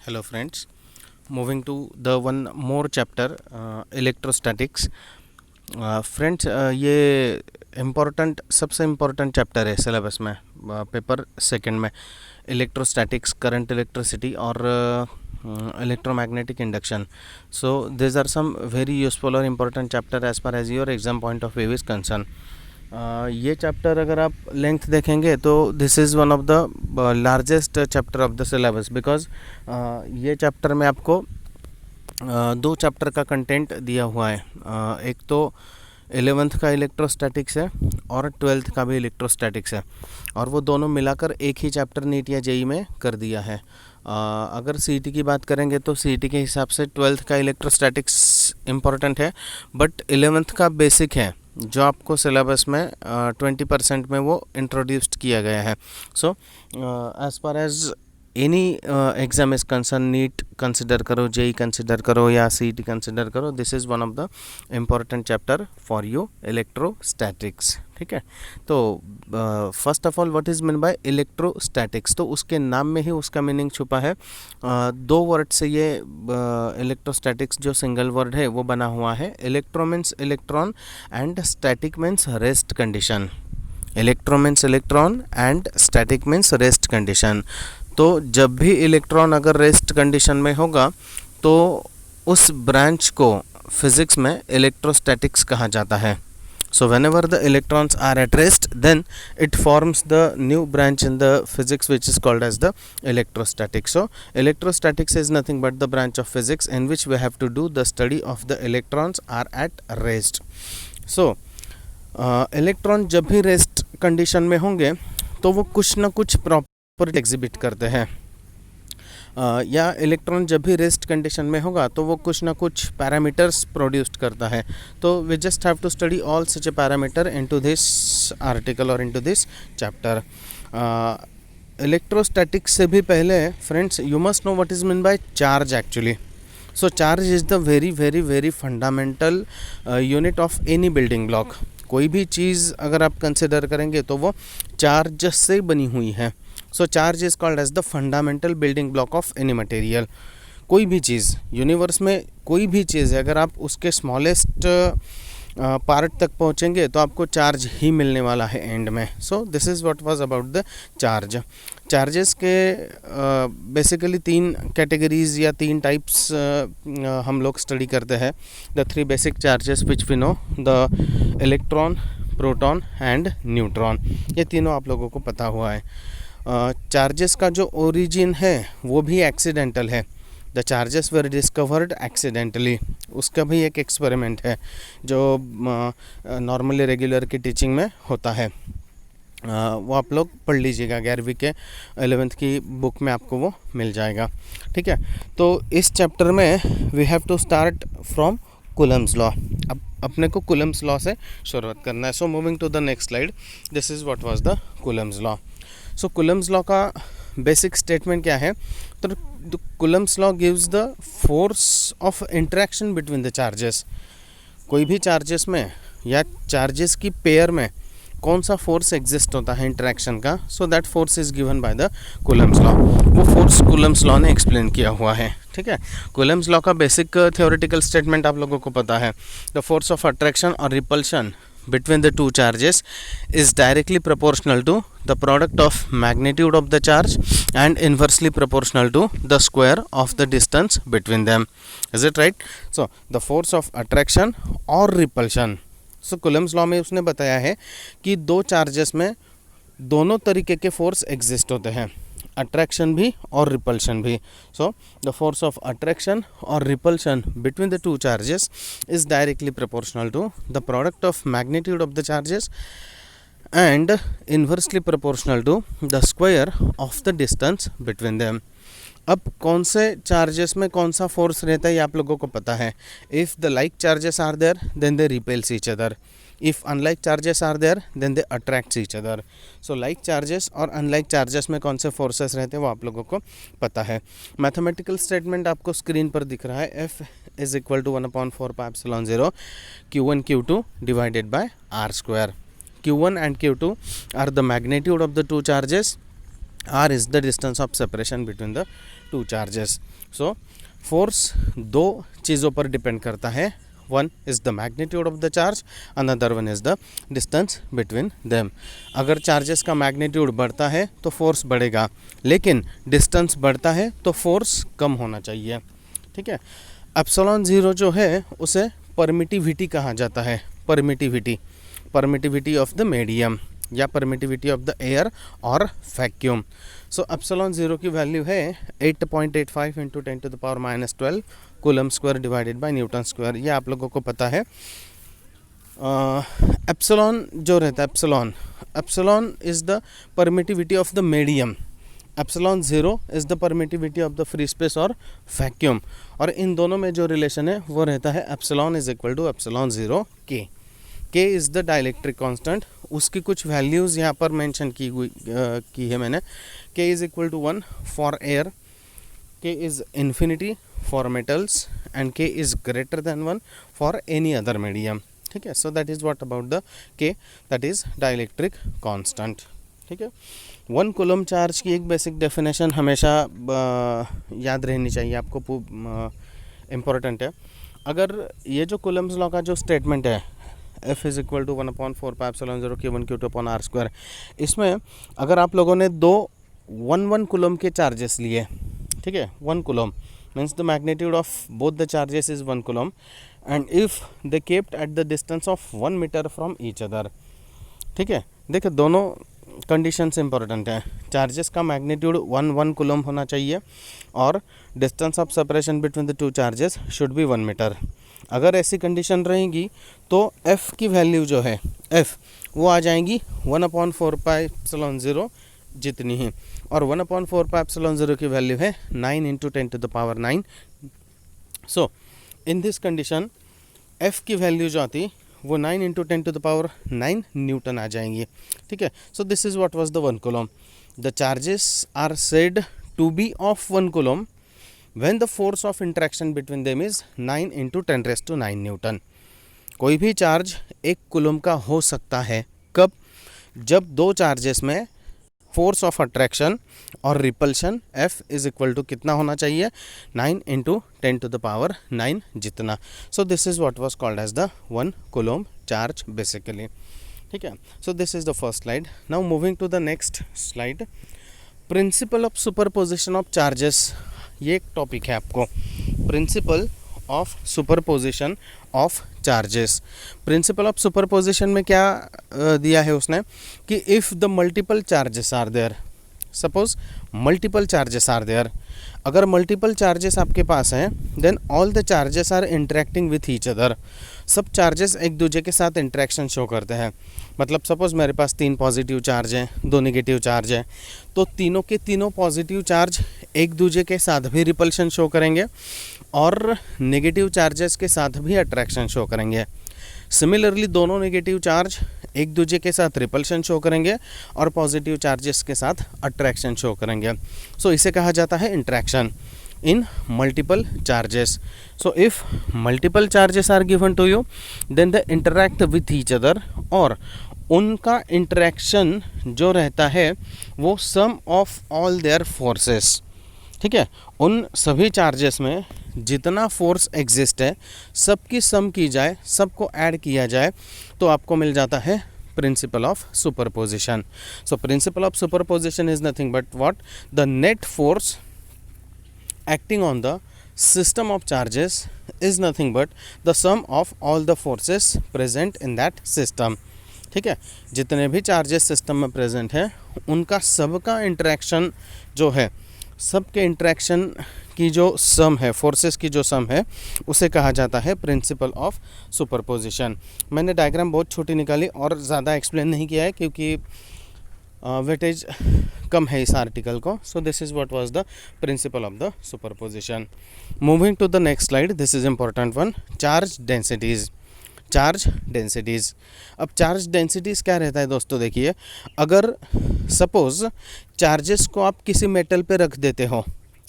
Hello friends, moving to the one more chapter electrostatics. Friends ये important सबसे important chapter है syllabus में, paper second में, electrostatics, current electricity और electromagnetic induction. So this are some very useful और important chapter as far as your exam point of view is concern. ये चैप्टर अगर आप लेंथ देखेंगे तो this is one of the largest chapter of the syllabus, because ये chapter में आपको दो चैप्टर का कंटेंट दिया हुआ है. एक तो 11th का इलेक्ट्रोस्टैटिक्स है और 12th का भी इलेक्ट्रोस्टैटिक्स है, और वो दोनों मिलाकर एक ही चैप्टर नीट या जेई में कर दिया है. अगर सीईटी की बात करेंगे तो सीईटी के हिसाब से 12th का इलेक्ट्रोस्टैटिक्स इम्पॉर्टेंट है, बट 11th का बेसिक है जो आपको सिलेबस में 20% में वो इंट्रोड्यूस्ड किया गया है. So as far as any exam is concern, NEET consider करो, जेई कंसिडर करो या सीईटी कंसिडर करो, this is one of the important chapter for you, electrostatics. ठीक है, तो first of all what is mean by electrostatics, तो उसके नाम में ही उसका मीनिंग छुपा है. दो वर्ड से ये इलेक्ट्रोस्टैटिक्स जो सिंगल वर्ड है वो बना हुआ है. Electro means electron and static means rest condition. Electro means electron and static means rest condition. तो जब भी इलेक्ट्रॉन अगर रेस्ट कंडीशन में होगा तो उस ब्रांच को फिज़िक्स में इलेक्ट्रोस्टैटिक्स कहा जाता है. So whenever the electrons are at rest, then it forms the new branch in the physics which is called as the electrostatics. So electrostatics is nothing but the branch of physics in which we have to do the study of the electrons are at rest. So electron जब भी rest condition में होंगे तो वो कुछ ना कुछ property exhibit करते हैं, या इलेक्ट्रॉन जब भी रेस्ट कंडीशन में होगा तो वो कुछ ना कुछ पैरामीटर्स प्रोड्यूस्ड करता है. तो we just have to study all such a parameter into this article और इनटू दिस चैप्टर. इलेक्ट्रोस्टैटिक्स से भी पहले friends you must know what is mean by charge actually. So charge is the very very very fundamental unit of any building block. कोई भी चीज़ अगर आप consider करेंगे तो वो चार्ज से बनी हुई है. So charge is called as the fundamental building block of any material. कोई भी चीज़ यूनिवर्स में, कोई भी चीज़ है, अगर आप उसके स्मॉलेस्ट पार्ट तक पहुंचेंगे तो आपको चार्ज ही मिलने वाला है एंड में. So this is what was about the charge. Charges के बेसिकली तीन कैटेगरीज या तीन टाइप्स हम लोग स्टडी करते हैं. The three basic charges which we know, the electron, proton and neutron. ये तीनों आप लोगों को पता हुआ है. चार्जेस का जो ओरिजिन है वो भी एक्सीडेंटल है. The charges were discovered accidentally. उसका भी एक एक्सपेरिमेंट है जो नॉर्मली रेगुलर की टीचिंग में होता है. वो आप लोग पढ़ लीजिएगा, 11वीं के 11th की बुक में आपको वो मिल जाएगा. ठीक है, तो इस चैप्टर में we have to start from coulomb's law. अब अपने को कूलम्स लॉ से शुरुआत करना है. So moving to the next slide, this is what was the coulomb's law. So coulomb's law का बेसिक स्टेटमेंट क्या है? तो coulomb's law gives the force of interaction between the charges. कोई भी चार्जेस में या चार्जेस की पेयर में कौन सा फोर्स एग्जिस्ट होता है इंटरेक्शन का, so that force is given by the coulomb's law. वो फोर्स कूलम्स लॉ ने एक्सप्लेन किया हुआ है. ठीक है, कूलम्स लॉ का बेसिक थ्योरेटिकल स्टेटमेंट आप लोगों को पता है. द फोर्स ऑफ अट्रैक्शन और repulsion between the two charges is directly proportional to the product of magnitude of the charge and inversely proportional to the square of the distance between them. Is it right? So the force of attraction or repulsion. So Coulomb's law में उसने बताया है कि दो charges में दोनों तरीके के फोर्स एग्जिस्ट होते हैं, अट्रैक्शन भी और रिपल्शन भी. So the force of attraction और repulsion between the two charges is directly proportional to the product of magnitude of the charges and inversely proportional to the square of the distance between them. अब कौन से charges में कौन सा force रहता है ये आप लोगों को पता है. If the like charges are there then they repels each other. If unlike charges are there then they attract each other. So like charges और unlike charges में कौन से forces रहते हैं वो आप लोगों को पता है. मैथमेटिकल स्टेटमेंट आपको स्क्रीन पर दिख रहा है. F is equal to 1/4πε0 Q1 Q2 divided by R square. Q1 and Q2 are the magnitude of the two charges. R is the distance of separation between the two charges. So force दो चीज़ों पर depend करता है. One is the magnitude of the charge, another one is the distance between them. अगर charges का magnitude बढ़ता है तो फोर्स बढ़ेगा, लेकिन डिस्टेंस बढ़ता है तो फोर्स कम होना चाहिए. ठीक है. एप्सिलॉन ज़ीरो जो है उसे परमिटिविटी कहा जाता है. परमिटिविटी ऑफ द मीडियम या परमिटिविटी ऑफ द एयर और वैक्यूम. सो एप्सिलॉन ज़ीरो की वैल्यू है 8.85 into 10⁻⁻12 coulomb square divided by Newton square. ये आप लोगों को पता है. एप्सिलॉन जो रहता है, epsilon is the permittivity of the medium. Epsilon zero is the permittivity of the free space और वैक्यूम. और इन दोनों में जो रिलेशन है वो रहता है epsilon is equal to epsilon zero K. K is the dielectric constant. उसकी कुछ वैल्यूज़ यहाँ पर मेंशन की है मैंने. K is equal to 1 for air, K is infinity for metals and K is greater than 1 for any other medium. ठीक है. So that is what about the K, that is dielectric constant. ठीक है. 1 coulomb charge की एक basic definition हमेशा याद रहनी चाहिए आपको, इम्पोर्टेंट है. अगर ये जो कूलम्स लॉ का जो स्टेटमेंट है F is equal to 1/4πε0 Q1 Q2/r², इसमें अगर आप लोगों ने दो 1 कूलम के चार्जेस लिए, ठीक है, 1 coulomb means the magnitude of both the charges is 1 coulomb and if they kept at the distance of 1 meter from each other. ठीक है. देखिए दोनों कंडीशंस इंपॉर्टेंट है. चार्जेस का मैग्नीट्यूड 1 कूलम होना चाहिए और distance of separation between the two charges should be 1 meter. अगर ऐसी कंडीशन रहेगी तो F की वैल्यू जो है F वो आ जाएंगी 1/4πε0 जितनी ही, और 1/4πε0 की वैल्यू है 9 into 10⁻9. So in this condition F की वैल्यू जो आती वो 9 इंटू 10⁻9 न्यूटन आ जाएंगी. ठीक है. So this is what was the 1 coulomb. The charges are said to be of 1 coulomb when the force of interaction between them is 9 into 10⁻9 Newton. कोई भी charge 1 coulomb का हो सकता है कब? जब दो चार्जेस में फोर्स ऑफ अट्रैक्शन और repulsion F is equal to कितना होना चाहिए? 9 इंटू 10⁻9 जितना. So this is what was called as the 1 coulomb charge basically. ठीक है. So this is the first slide. Now moving to the next slide. Principle of superposition of charges, ये एक topic है आपको. Principle of superposition of charges. Principle of superposition में क्या दिया है उसने कि if the multiple charges are there, suppose multiple charges are there, अगर मल्टीपल चार्जेस आपके पास हैं then all the charges are interacting with each other. सब चार्जेस एक दूसरे के साथ इंटरेक्शन शो करते हैं. मतलब सपोज मेरे पास 3 पॉजिटिव चार्ज हैं, 2 नेगेटिव चार्ज हैं, तो तीनों के तीनों पॉजिटिव चार्ज एक दूसरे के साथ भी रिपल्शन शो करेंगे और नेगेटिव चार्जेस के साथ भी अट्रैक्शन शो करेंगे. सिमिलरली दोनों नेगेटिव चार्ज एक दूसरे के साथ रिपल्शन शो करेंगे और पॉजिटिव चार्जेस के साथ अट्रैक्शन शो करेंगे. सो इसे कहा जाता है interaction in multiple charges. So if multiple charges are given to you then they interact with each other, और उनका इंटरेक्शन जो रहता है वो sum of all their forces. ठीक है. उन सभी चार्जेस में जितना फोर्स एग्जिस्ट है सबकी सम की जाए, सबको ऐड किया जाए तो आपको मिल जाता है principal of superposition. So principal of superposition is nothing but what? The net force acting on the system of charges is nothing but the sum of all the forces present in that system. ठीक है. जितने भी charges system में present है उनका सबका interaction जो है, सबके इंटरेक्शन की जो सम है, फोर्सेस की जो सम है, उसे कहा जाता है प्रिंसिपल ऑफ सुपरपोजिशन. मैंने डायग्राम बहुत छोटी निकाली और ज़्यादा एक्सप्लेन नहीं किया है क्योंकि वेटेज कम है इस आर्टिकल को. So this is what was the principle of the superposition. Moving to the next slide. This is important one. Charge densities. Charge densities. अब चार्ज डेंसिटीज़ क्या रहता है दोस्तों? देखिए, अगर सपोज चार्जेस को आप किसी मेटल पे रख देते हो,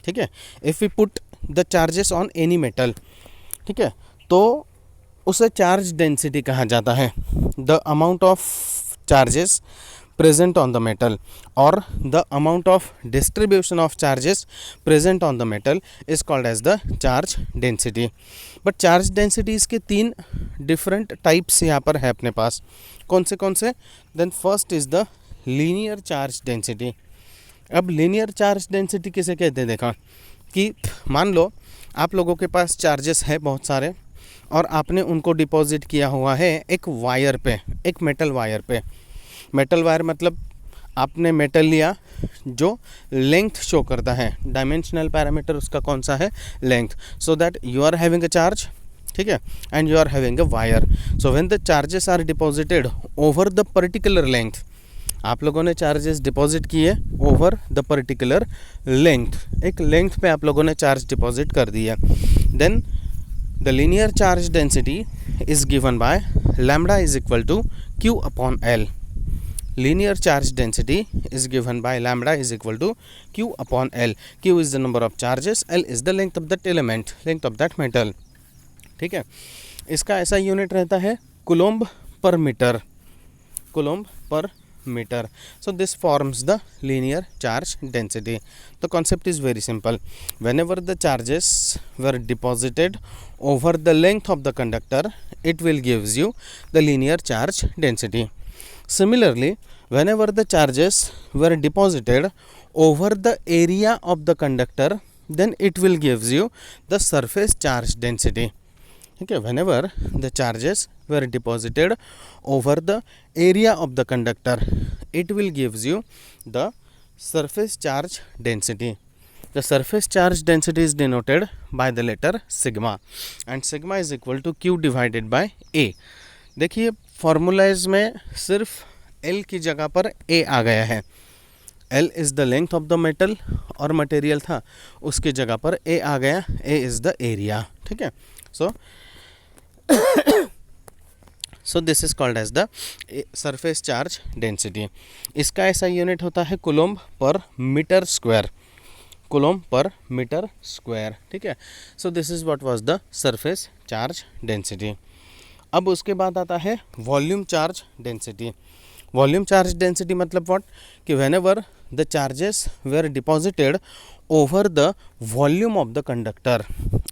ठीक है, if we put the charges on any metal, ठीक है, तो उसे चार्ज डेंसिटी कहा जाता है. The amount of charges present on the metal or the amount of distribution of charges present on the metal is called as the charge density. But charge densities के 3 different types यहाँ पर है अपने पास. कौन से? Then first is the linear charge density. अब linear charge density किसे कहते हैं? देखा कि मान लो आप लोगों के पास चार्जेस है बहुत सारे और आपने उनको डिपॉजिट किया हुआ है एक वायर पे, एक मेटल वायर पे. मेटल वायर मतलब आपने मेटल लिया जो लेंथ शो करता है, डायमेंशनल पैरामीटर उसका कौन सा है? Length. So that you are having a charge, ठीक है, and you are having a wire. So when the charges are deposited over the particular length, आप लोगों ने चार्जेस डिपॉजिट किए ओवर द पर्टिकुलर लेंथ, एक लेंथ पे आप लोगों ने चार्ज डिपॉजिट कर दिया. Then the linear charge density is given by lambda is equal to Q upon L. Linear charge density is given by lambda is equal to Q upon L. Q is the number of charges, L is the length of that element, length of that metal. ठीक है, इसका ऐसा unit रहता है coulomb per metre, coulomb per metre. So this forms the linear charge density. The concept is very simple. Whenever the charges were deposited over the length of the conductor, it will gives you the linear charge density. Similarly, whenever the charges were deposited over the area of the conductor, then it will gives you the surface charge density. Okay, whenever the charges were deposited over the area of the conductor, it will gives you the surface charge density. The surface charge density is denoted by the letter sigma, and sigma is equal to Q divided by A. देखिए फॉर्मूलाइज में सिर्फ L की जगह पर A आ गया है. L is the length of the metal और मटेरियल था, उसकी जगह पर A आ गया. A is the area. ठीक है, so this is called as the surface charge density. इसका ऐसा यूनिट होता है coulomb per meter square, coulomb per meter square. ठीक है, so this is what was the surface charge density. अब उसके बाद आता है volume charge density. Volume charge density मतलब व्हाट, कि whenever the charges were deposited over the volume of the conductor.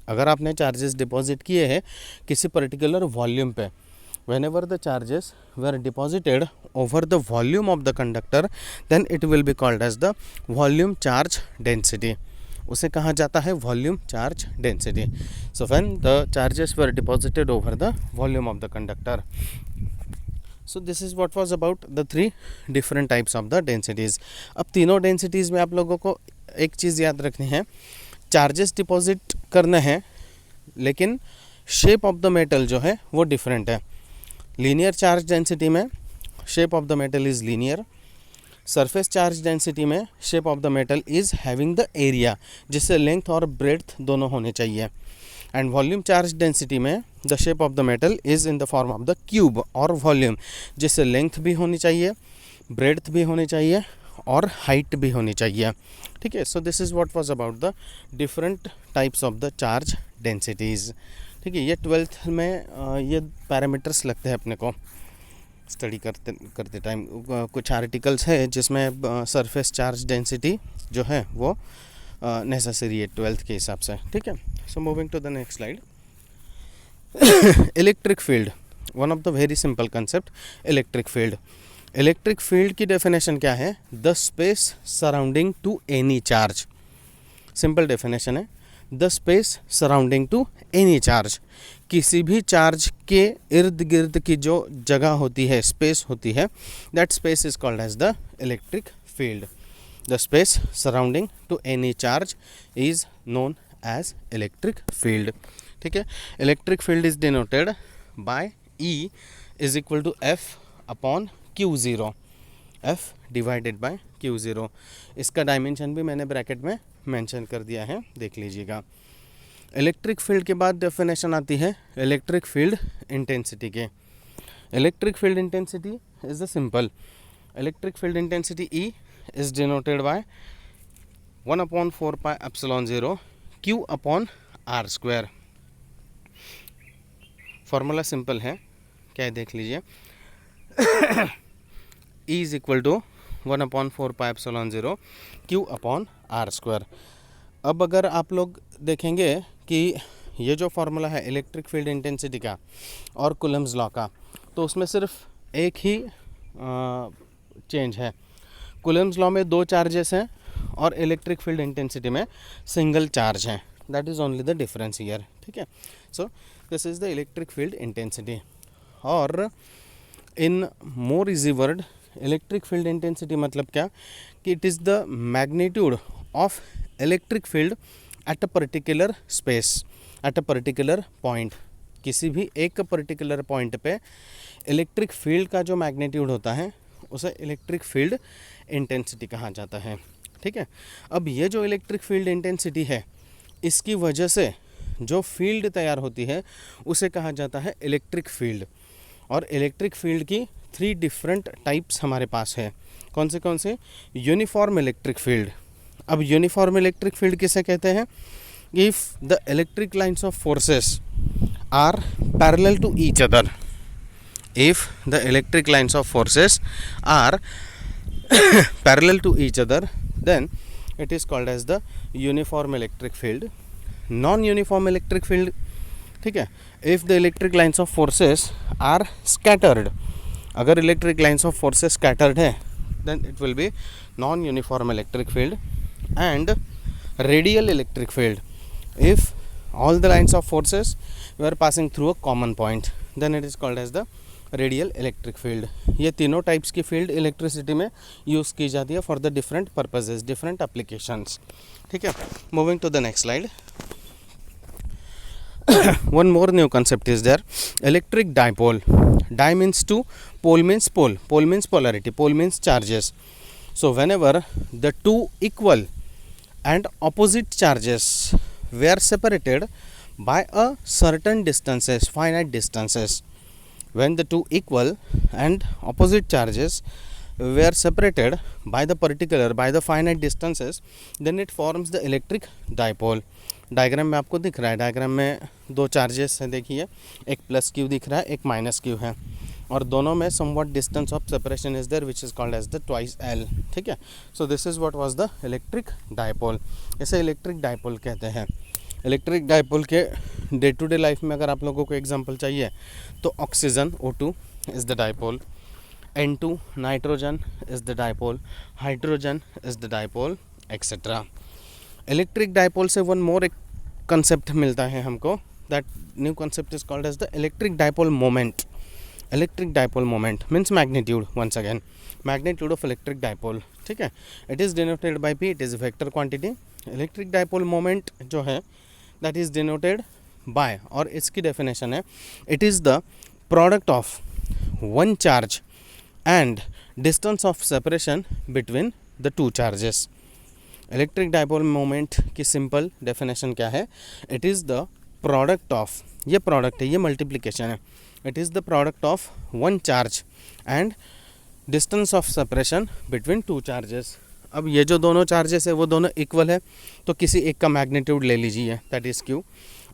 अगर आपने चार्जेस डिपॉजिट किए हैं किसी पर्टिकुलर वॉल्यूम पे, whenever the charges were deposited over the volume of the conductor, then it will be called as the volume charge density. उसे कहा जाता है volume charge density. So when the charges were deposited over the volume of the conductor. So this is what was about the 3 different types of the densities. अब तीनों densities में आप लोगों को एक चीज़ याद रखनी है, चार्जेस डिपॉजिट करने हैं लेकिन शेप ऑफ द मेटल जो है वो डिफरेंट है. लीनियर चार्ज डेंसिटी में shape of the metal is linear. Surface charge density में shape of the metal is having the area, जिससे लेंथ और ब्रेड्थ दोनों होने चाहिए. एंड वॉल्यूम चार्ज डेंसिटी में the shape of the metal is in the form of the cube और volume, जिससे length भी होनी चाहिए, ब्रेड्थ भी होनी चाहिए और हाइट भी होनी चाहिए. ठीक है, so this is what was about the different types of the charge densities. ठीक है, ये 12th में ये पैरामीटर्स लगते हैं अपने को स्टडी करते टाइम. कुछ आर्टिकल्स है जिसमें सरफेस चार्ज डेंसिटी जो है वो नेसेसरी है 12th के हिसाब से. ठीक है, so moving to the next slide. Electric field, one of the very simple concept. Electric field, electric field की डेफिनेशन क्या है? The space surrounding to any charge. Simple definition है, the space surrounding to any charge. किसी भी charge के इर्द गिर्द की जो जगह होती है, स्पेस होती है, that space is called as the electric field. The space surrounding to any charge is known as electric field. ठीक है, electric field is denoted by E is equal to F upon Q0, F divided by Q0. इसका dimension भी मैंने bracket में mention कर दिया है, देख लीजिएगा. इलेक्ट्रिक फील्ड के बाद डेफिनेशन आती है इलेक्ट्रिक फील्ड इंटेंसिटी के. Electric field intensity is the simple. Electric field intensity E is denoted by 1/4 pi epsilon 0 Q upon R square. Formula simple है, क्या है देख लीजिए. E is equal to 1/4πε0 Q/r²। अब अगर आप लोग देखेंगे कि ये जो फार्मूला है इलेक्ट्रिक फील्ड इंटेंसिटी का और कूलम्स लॉ का, तो उसमें सिर्फ एक ही चेंज है। कूलम्स लॉ में 2 चार्जेस हैं और इलेक्ट्रिक फील्ड इंटेंसिटी में सिंगल चार्ज है। That is only the difference here. ठीक है, so this is the electric field intensity. और in more easy word, electric field intensity मतलब क्या कि it is the magnitude of electric field at a particular space, at a particular point. किसी भी एक particular point पे electric field का जो मैग्नीट्यूड होता है उसे इलेक्ट्रिक फील्ड इंटेंसिटी कहा जाता है। ठीक है, अब ये जो इलेक्ट्रिक फील्ड इंटेंसिटी है, इसकी वजह से जो फील्ड तैयार होती है उसे कहा जाता है इलेक्ट्रिक फील्ड। और इलेक्ट्रिक फील्ड की 3 डिफरेंट टाइप्स हमारे पास है। कौन से? Uniform electric field. अब यूनिफॉर्म इलेक्ट्रिक फील्ड किसे कहते हैं? If the electric lines of forces are parallel to each other, if the electric lines of forces are parallel to each other, then it is called as the uniform electric field. Non-uniform electric field, ठीक है, if the electric lines of forces are scattered, अगर electric lines of forces scattered है, then it will be non-uniform electric field. And radial electric field, if all the lines of forces were passing through a common point, then it is called as the radial electric field. ये तीनों types की field electricity में use की जाती है for the different purposes, different applications. ठीक है, moving to the next slide. One more new concept is there, electric dipole. Di means two, pole means pole, pole means polarity, pole means charges. So whenever the two equal and opposite charges were separated by a certain distances, finite distances, when the two equal and opposite charges were separated by the finite distances, then it forms the electric dipole. Diagram में आपको दिख रहा है, diagram में 2 charges हैं, देखिए, एक plus Q दिख रहा है, एक माइनस क्यू है, और दोनों में somewhat distance of separation is there which is called as the twice L. ठीक है, so this is what was the electric dipole. इसे इलेक्ट्रिक डायपोल कहते हैं। इलेक्ट्रिक डायपोल के डे टू डे लाइफ में अगर आप लोगों को एग्जांपल चाहिए तो oxygen O2 is the dipole, N2 nitrogen is the dipole, hydrogen is the dipole, etcetera. Electric dipole से वन मोर एक कंसेप्ट मिलता है हमको, that new concept is called as the electric dipole moment. Electric dipole moment means magnitude, once again magnitude of electric dipole. ठीक है, it is denoted by P, it is vector quantity. Electric dipole moment जो है that is denoted by, और इसकी definition है, it is the product of one charge and distance of separation between the 2 charges. Electric dipole moment की simple definition क्या है? It is the product of, ये product है, ये मल्टीप्लिकेशन है, it is the product of one charge and distance of separation between 2 charges. अब ये जो दोनों चार्जेस है वो दोनों इक्वल है, तो किसी एक का मैग्नीट्यूड ले लीजिए, दैट इज़ Q,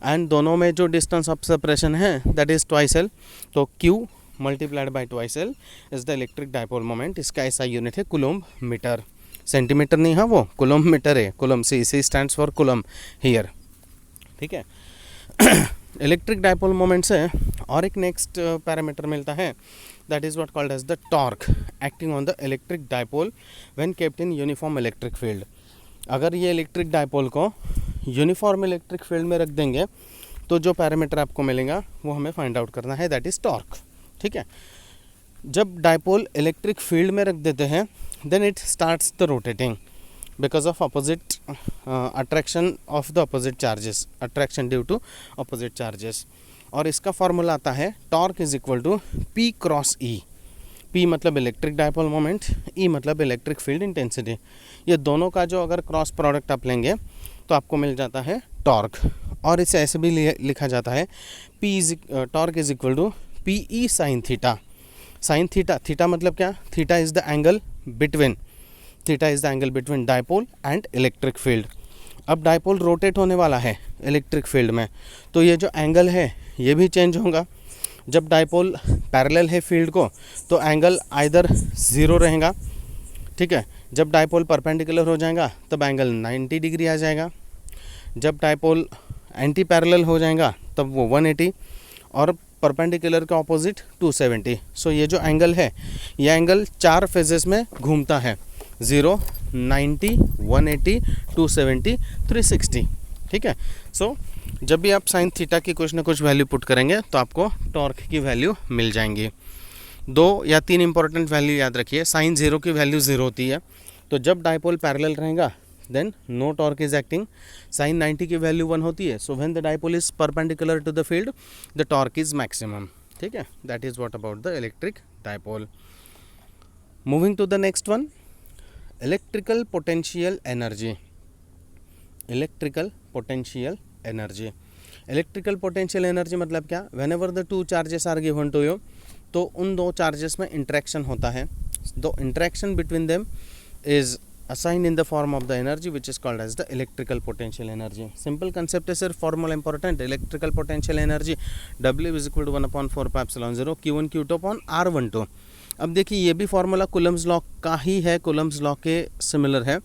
एंड दोनों में जो डिस्टेंस ऑफ सेपरेशन है दैट इज़ ट्वाइस L, तो Q multiplied by twice L is the electric dipole moment. इसका ऐसा यूनिट है कूलम्ब मीटर, सेंटीमीटर नहीं, हाँ वो कूलम्ब मीटर है, coulomb, C stands for coulomb here. ठीक है, इलेक्ट्रिक डायपोल मोमेंट से और एक नेक्स्ट पैरामीटर मिलता है, that is what called as the torque acting on the electric dipole when kept in uniform electric field. अगर ये इलेक्ट्रिक डायपोल को यूनिफॉर्म इलेक्ट्रिक फील्ड में रख देंगे तो जो पैरामीटर आपको मिलेगा वो हमें फाइंड आउट करना है, दैट इज़ टॉर्क। ठीक है, जब डायपोल इलेक्ट्रिक फील्ड में रख देते हैं then it starts the rotating because of opposite attraction of the opposite charges, attraction due to opposite charges. और इसका फॉर्मूला आता है torque is equal to P cross E। P मतलब इलेक्ट्रिक डायपोल मोमेंट, E मतलब electric field intensity. ये दोनों का जो अगर क्रॉस प्रोडक्ट आप लेंगे तो आपको मिल जाता है टॉर्क, और इसे ऐसे भी लिखा जाता है torque is equal to PE sine theta. Sine theta, theta मतलब क्या? Theta is the angle between dipole and electric field. अब डायपोल रोटेट होने वाला है इलेक्ट्रिक फील्ड में, तो ये जो एंगल है ये भी चेंज होगा, जब डाइपोल पैरेलल है फील्ड को तो एंगल आइदर 0 रहेगा, ठीक है। जब डाइपोल परपेंडिकुलर हो जाएगा तब एंगल 90 डिग्री आ जाएगा। जब डाइपोल एंटी पैरेलल हो जाएगा तब वो 180 और परपेंडिकुलर का ऑपोजिट 270। सो ये जो एंगल है ये एंगल 4 फेजेस में घूमता है, 0, 90, 180, 270, 360, ठीक है। सो जब भी आप साइन थीटा की कुछ ना कुछ वैल्यू पुट करेंगे तो आपको टॉर्क की वैल्यू मिल जाएंगी। 2 या 3 इंपॉर्टेंट वैल्यू याद रखिए। साइन 0 की वैल्यू 0 होती है, तो जब डाइपोल पैरेलल रहेगा then no torque is acting. Sine 90 की वैल्यू 1 होती है, so when the dipole is perpendicular to the field the torque is maximum, ठीक है। That is what about the electric dipole. Moving to the next one, electrical potential energy. Electrical potential energy, electrical potential energy मतलब क्या? Whenever the two charges are given to you, तो उन दो charges में interaction होता है, the interaction between them is assigned in the form of the energy which is called as the electrical potential energy. Simple concept है, सिर्फ formula important. Electrical potential energy W is equal to 1/4πε0 Q1 Q2 upon R12। अब देखिए ये भी formula Coulomb's law का ही है, Coulomb's law के similar है।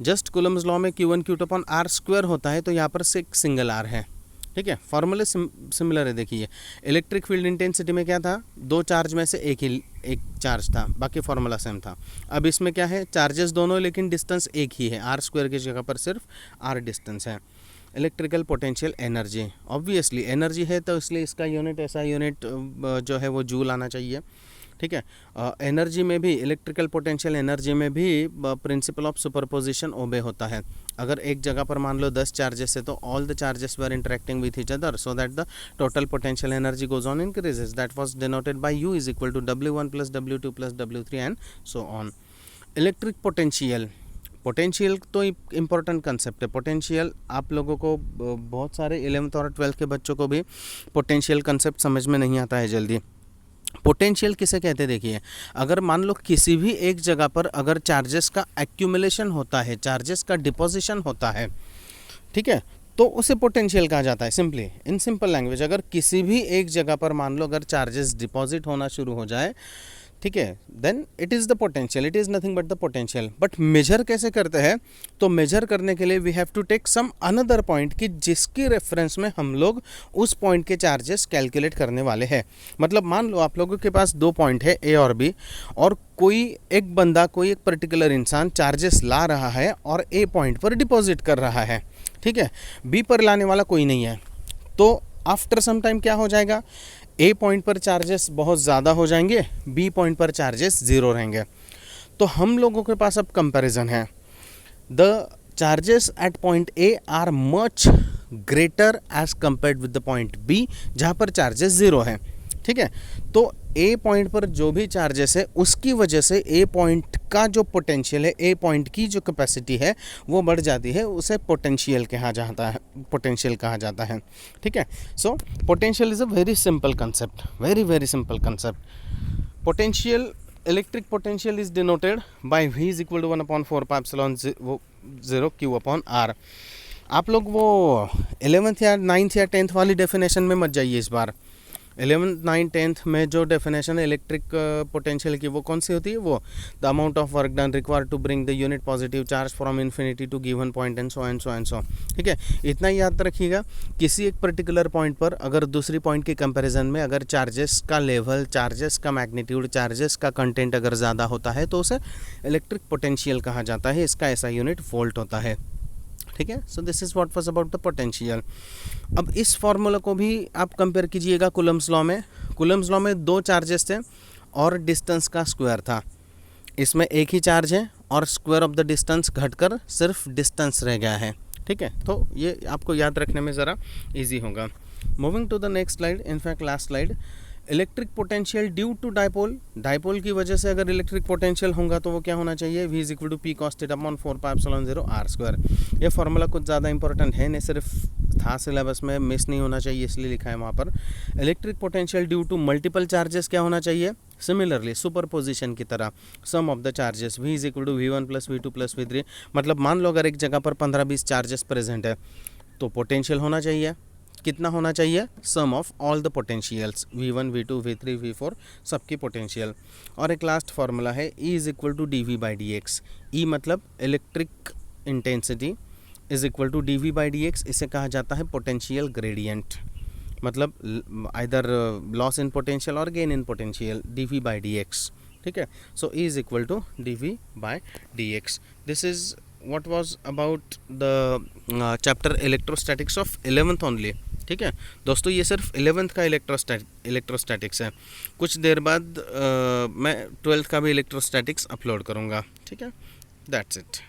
जस्ट कूलम्स लॉ में Q1 Q2 अपॉन R² होता है, तो यहाँ पर से एक सिंगल R है, ठीक है। फॉर्मूले सिमिलर है। देखिए इलेक्ट्रिक फील्ड इंटेंसिटी में क्या था, 2 चार्ज में से एक चार्ज था, बाकी फॉर्मूला सेम था। अब इसमें क्या है, चार्जेस दोनों लेकिन डिस्टेंस एक ही है, R² की जगह पर सिर्फ R डिस्टेंस है। Electrical potential energy, obviously energy है तो इसलिए इसका यूनिट ऐसा यूनिट जो है वो जूल आना चाहिए, ठीक है। एनर्जी में भी, इलेक्ट्रिकल पोटेंशियल एनर्जी में भी प्रिंसिपल ऑफ सुपरपोजिशन ओबे होता है। अगर एक जगह पर मान लो 10 चार्जेस है तो all the charges were interacting with each other so that the total potential energy goes on increases. That was denoted by U is equal to W1 plus W2 plus W3 and so on. Electric potential, potential तो important concept है। Potential आप लोगों को बहुत सारे 11th और 12th के बच्चों को भी पोटेंशियल कंसेप्ट समझ में नहीं आता है जल्दी। पोटेंशियल किसे कहते हैं? देखिए अगर मान लो किसी भी एक जगह पर अगर चार्जेस का एक्यूमुलेशन होता है, चार्जेस का डिपोजिशन होता है, ठीक है, तो उसे पोटेंशियल कहा जाता है। सिंपली इन सिंपल लैंग्वेज, अगर किसी भी एक जगह पर मान लो अगर चार्जेस डिपॉजिट होना शुरू हो जाए, ठीक है, then it is the potential, it is nothing but the potential. But measure कैसे करते हैं? तो मेजर करने के लिए we have to take some another point कि जिसकी रेफरेंस में हम लोग उस पॉइंट के चार्जेस कैलकुलेट करने वाले हैं। मतलब मान लो आप लोगों के पास 2 पॉइंट है A और B, और कोई एक बंदा, कोई एक पर्टिकुलर इंसान चार्जेस ला रहा है और A पॉइंट पर डिपॉजिट कर रहा है, ठीक है, B पर लाने वाला कोई नहीं है। तो आफ्टर सम टाइम क्या हो जाएगा, A पॉइंट पर चार्जेस बहुत ज़्यादा हो जाएंगे, B पॉइंट पर चार्जेस 0 रहेंगे। तो हम लोगों के पास अब कंपैरिजन है, the charges at point A are much greater as compared with the point B जहाँ पर चार्जेस 0 है, ठीक है। तो A पॉइंट पर जो भी चार्जेस है उसकी वजह से A पॉइंट का जो पोटेंशियल है, A पॉइंट की जो कैपेसिटी है वो बढ़ जाती है, उसे पोटेंशियल कहा जाता है, पोटेंशियल कहा जाता है, ठीक है। So potential is a very simple concept, very very simple concept. Potential, electric potential is denoted by V is equal to 1/4πε0 Q upon R। आप लोग वो 11th या 9th या 10th वाली डेफिनेशन में मत जाइए इस बार। 11th, 9th, 10th में जो डेफिनेशन है इलेक्ट्रिक पोटेंशियल की वो कौन सी होती है? वो the amount of work done required to bring the unit positive charge from infinity to given point and so and so and so, ठीक है। इतना ही याद रखिएगा, किसी एक पर्टिकुलर पॉइंट पर अगर दूसरी पॉइंट के कंपैरिजन में अगर चार्जेस का लेवल, चार्जेस का मैग्नीट्यूड, चार्जेस का कंटेंट अगर ज़्यादा होता है तो उसे इलेक्ट्रिक पोटेंशियल कहा जाता है। इसका ऐसा यूनिट वोल्ट होता है, ठीक है। So this is what was about the potential. अब इस फॉर्मूला को भी आप कंपेयर कीजिएगा कूलम्स लॉ में। कूलम्स लॉ में 2 चार्जेस थे और डिस्टेंस का स्क्वायर था। इसमें एक ही चार्ज है और स्क्वायर ऑफ द डिस्टेंस घटकर सिर्फ डिस्टेंस रह गया है, ठीक है। तो ये आपको याद रखने में ज़रा इजी होगा। Moving to the next slide, in fact last slide, electric potential due to dipole. Dipole की वजह से अगर इलेक्ट्रिक पोटेंशियल होगा तो वो क्या होना चाहिए? V is equal to P cos θ upon 4πε0 R²। ये फार्मूला कुछ ज़्यादा इंपॉर्टेंट है नहीं, सिर्फ था सिलेबस में, मिस नहीं होना चाहिए इसलिए लिखा है वहाँ पर। Electric potential due to multiple charges क्या होना चाहिए? सिमिलरली सुपरपोजिशन की तरह sum of the charges V is equal to V1 plus V2 plus V3। मतलब मान लो अगर एक जगह पर 15-20 चार्जेस प्रेजेंट है तो पोटेंशियल होना चाहिए कितना होना चाहिए, sum of all the potentials V1 V2 V3 V4 सबकी पोटेंशियल। और एक लास्ट फार्मूला है E is equal to dV/dx। E मतलब electric intensity is equal to dV/dx, इसे कहा जाता है पोटेंशियल ग्रेडियंट, मतलब आइदर लॉस इन पोटेंशियल और गेन इन पोटेंशियल, dV/dx। ठीक है, सो E is equal to dV/dx। This is what was about the chapter electrostatics of 11th only। ठीक है दोस्तों, ये सिर्फ 11th का इलेक्ट्रोस्टैटिक्स है। कुछ देर बाद मैं 12th का भी इलेक्ट्रोस्टैटिक्स अपलोड करूँगा। ठीक है, दैट्स इट।